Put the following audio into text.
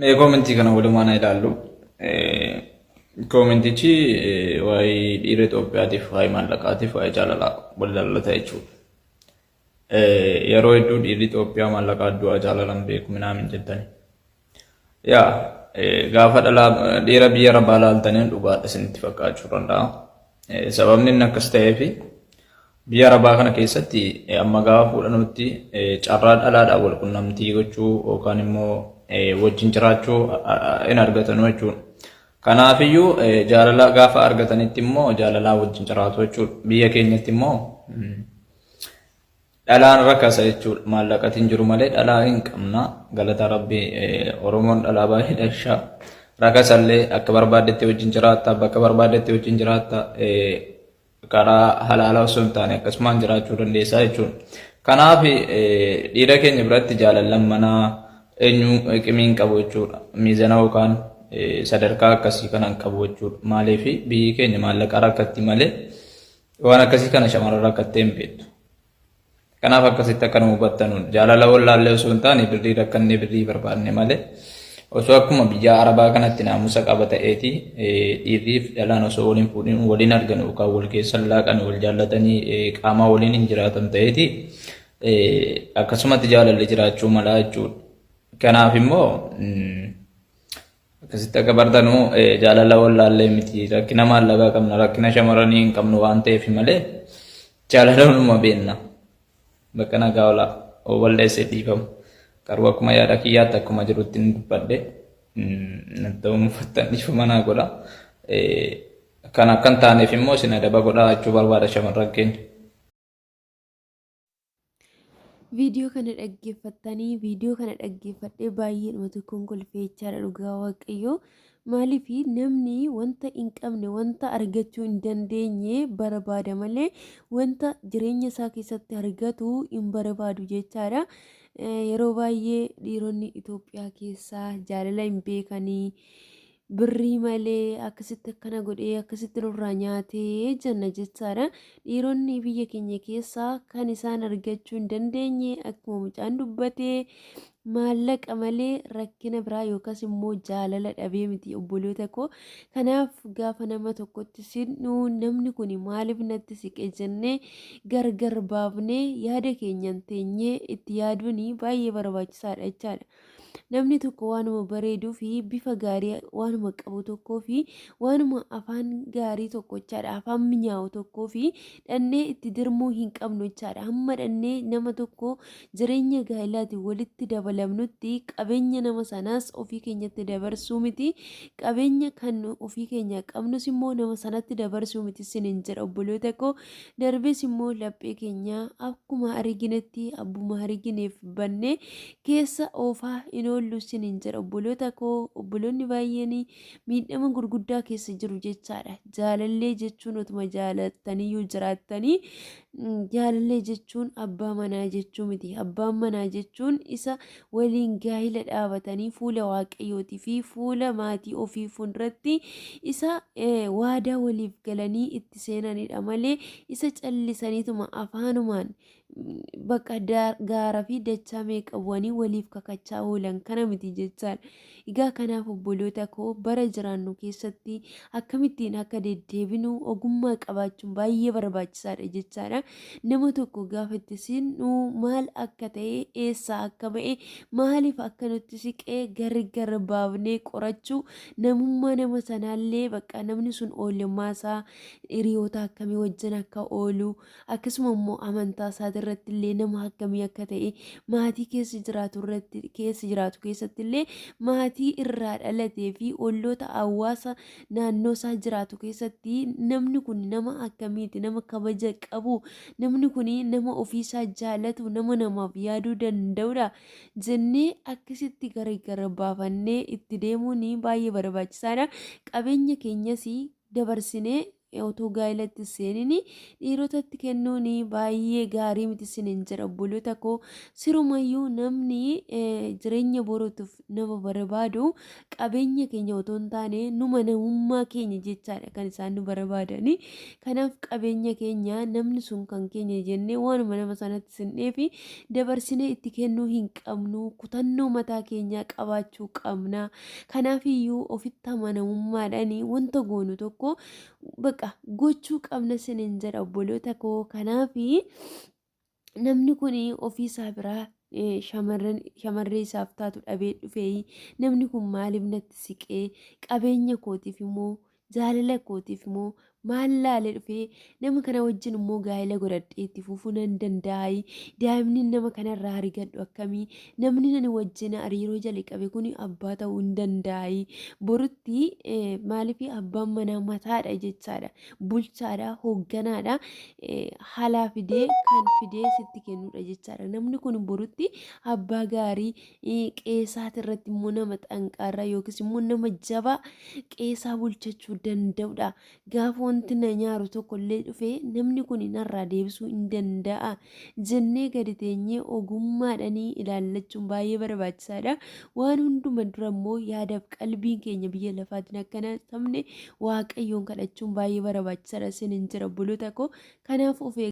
Mee koomentii kana walumaan ilaallu. Koomentichi waa'ee dhiira Itoophiyaatiif, waa'ee maallaqaatiif, waa'ee jaalalaa wal ilaallata jechuudha. Yeroo hedduu dhiirri Itoophiyaa maallaqaa du'aa jaalalaan beeku minaamin jettani. Yaa gaafa dhiira biyya arabaa laaltaniin dhugaadha isinitti fakkaachuu danda'a. Sababni inni akkas ta'eefi biyya arabaa kana keessatti amma gaafa fuudhanutti carraa dhalaadhaan wal qunnamtii gochuu yookaan immoo wajjin jiraachuu hin argatanu jechuudha. Kanaafiyyuu jaalala gaafa argatanitti immoo jaalalaa wajjin jiraatu jechuudha. Biyya keenyatti immoo dhalaan rakkasa jechuudha. Maallaqatiin jiru malee dhalaa hin qabna. Galata Rabbii Oromoon dhalaa baay'ee dhashaa. Rakkasallee akka barbaadetti wajjin jiraatta, bakka barbaadetti wajjin jiraatta, karaa halaalaa osoo hin taane akkasumaan jiraachuu dandeessaa jechuudha. Kanaaf dhiira keenya biratti jaalallan manaa eenyu qimiin qabu jechuudha. Miizana yookaan sadarkaa akkasii kanan qabu jechuudha. Maaliif biyyi keenya maallaqa rakkatti malee waan akkasii kana shamarran rakkattee hin beektu. Kanaaf akkasitti akka nu hubattanu jaalala wallaallee osoo hin taane birrii rakkannee birrii barbaadne malee osoo akkuma biyya arabaa kanatti naamusa qaba ta'eeti dhiirriif dhalaan osoo waliin fuudhin waliin argan yookaan wal keessa laaqan wal jaallatanii qaama waliin hin jiraatan ta'eeti akkasumatti jaalalli jiraachuu malaa jechuudha. Kanaaf immoo akkasitti akka bartanuu jaalala wallaallee miti rakkina maallaqaa qabna rakkina shamarranii hin qabnu waan ta'eef malee jaalala hunuma beenna. Bakka nagaa walleessee dhiifamu. Garuu akkuma yaada kiyyaatti akkuma jirutti hin dubbadde ta'uu muffattan dhiifama naa godha. Kan akka hin taaneef immoo isin adaba godhaa jechuu barbaada shamarran keenya. Viidiyoo kana dhaggeeffadhee baay'ee namatti kolfeechaadha dhugaa waaqayyoo. Maaliif namni wanta hin qabne wanta argachuu hin dandeenye barbaada malee wanta jireenya isaa keessatti argatu hin barbaadu jechaadha. Yeroo baay'ee dhiironni Itoophiyaa keessaa jaalala hin beekanii birrii malee akkasitti akkana godhee akkasitti nurraa nyaatee jenna jechaadha. Dhiironni biyya keenya keessaa kan isaan argachuu hin dandeenye akkuma mucaan dubbatee maallaqa malee rakkina biraa yookaas immoo jaalala dhabee miti obboloota koo. Kanaaf gaafa nama tokkotti sinnu namni kun maaliif natti siqe jennee gargar baafnee yaada keenyan teenyee itti yaaduun baay'ee barbaachisaadha jechaadha. Namni tokko waanuma bareeduu fi bifa gaarii waanuma qabu tokkoo fi waanuma afaan gaarii tokko jechaadha. Afaan mi'aawu tokkoo fi dhannee itti dirmuu hin qabnu jechaadha. Hamma dhannee nama tokko jireenya gaa'elaatiin walitti dabalamnutti qabeenya nama sanaas ofii keenyatti dabarsuu miti. Qabeenya kan ofii keenya qabnus immoo nama sanatti dabarsuu miti sinin jedha obboloota koo. Darbees immoo laphee keenya akkuma arginetti abbuma argineef bannee keessa oofaa hin oollu sinin jedha obboloota koo. Obboloonni baay'een miidhama gurguddaa keessa jiru jechaadha. Jaalallee jechuun otuma jaalattaniyyuu jiraattanii jaalallee jechuun abbaa manaa jechuu miti. Abbaan manaa jechuun isa waliin gaa'ila dhaabatanii fuula waaqayyootii fi fuula maatii ofii fuulduratti isa waadaa waliif galanii itti seenanidha malee isa callisaniituma afaanumaan bakka gaaraa fi dachaa meeqawwanii waliif kakachaa oolan kana miti jechaadha. Egaa kanaaf obboloota koo bara jiraannu keessatti akkamittiin akka deddeebinu ogummaa qabaachuun baay'ee barbaachisaadha jechaadha. Nama tokko gaafa itti sinnu maal akka ta'e eessaa akka ba'e maaliif akka nutti siqee gargar baafnee qorachuu namummaa nama sanaallee bakka namni sun oolummaa isaa hiriyoota akkamii wajjin akka oolu akkasuma immoo amantaa isaa irratti illee nama akkamii akka ta'e maatii keessa jiraatu keessatti illee maatii irraa dhalatee fi olloota hawaasa naannoo isaa jiraatu keessatti namni kun nama akkamiiti nama kabaja qabu namni kun nama ofiisaa jaalatu nama namaaf yaaduu danda'udha jennee akkasitti gargar baafannee itti deemuun baay'ee barbaachisaadha. Qabeenya keenyas dabarsinee otoo gaa'ilatti seenini dhiirotatti kennuun baay'ee gaarii miti isiniin jedha obboloota koo. Sirumayyuu namni jireenya boruutuuf nama barbaadu qabeenya keenya otoo hin taane numa namummaa keenya jechaadha kan isaan nu barbaadani. Kanaaf qabeenya keenya namni sun kan keenya jennee waanuma nama sanatti sinneefi dabarsinee itti kennuu hin qabnu. Kutannoo mataa keenyaa qabaachuu qabna. Kanaaf iyyuu ofitti amanamummaadhaan wanta goonu tokko baqa gochuu qabna isiniin jedha obboloota koo. Kanaaf namni kun ofiisaa biraa shamarree isaaf taatu dhabee dhufee namni kun maaliif natti siqee qabeenya kootiif immoo jaalala kootiif immoo maal laalee dhufee nama kana wajjin immoo gaa'ela godhadhee itti fufuu nan danda'a. Daa'imni nama kanarraa argadhu akkamii namni nani wajjin hariiroo jala qabe kun abbaa ta'uu hin danda'a. Borutti maaliif abbaan manaa mataadha jechaadha. Bulchaadha, hoogganaadha. Haala fidee kan fidee sitti kennudha jechaadha. Namni kun borutti abbaa gaarii qeesaati irratti immoo nama xanqaarraa yookiis immoo nama jabaa qeesaa bulchachuu danda'udha. Gaafa wanti na nyaaru tokkollee dhufee namni kun narraa deebisuu hin danda'a jennee gadi teenyee ogummaadhaan ilaallachuun baay'ee barbaachisaadha. Waan hunduma dura immoo yaadaaf qalbiin keenya biyya lafaatiin akkana sabne waaqayyoon kadhachuun baay'ee barbaachisaadha isiniin jira obboloota koo. Kanaaf of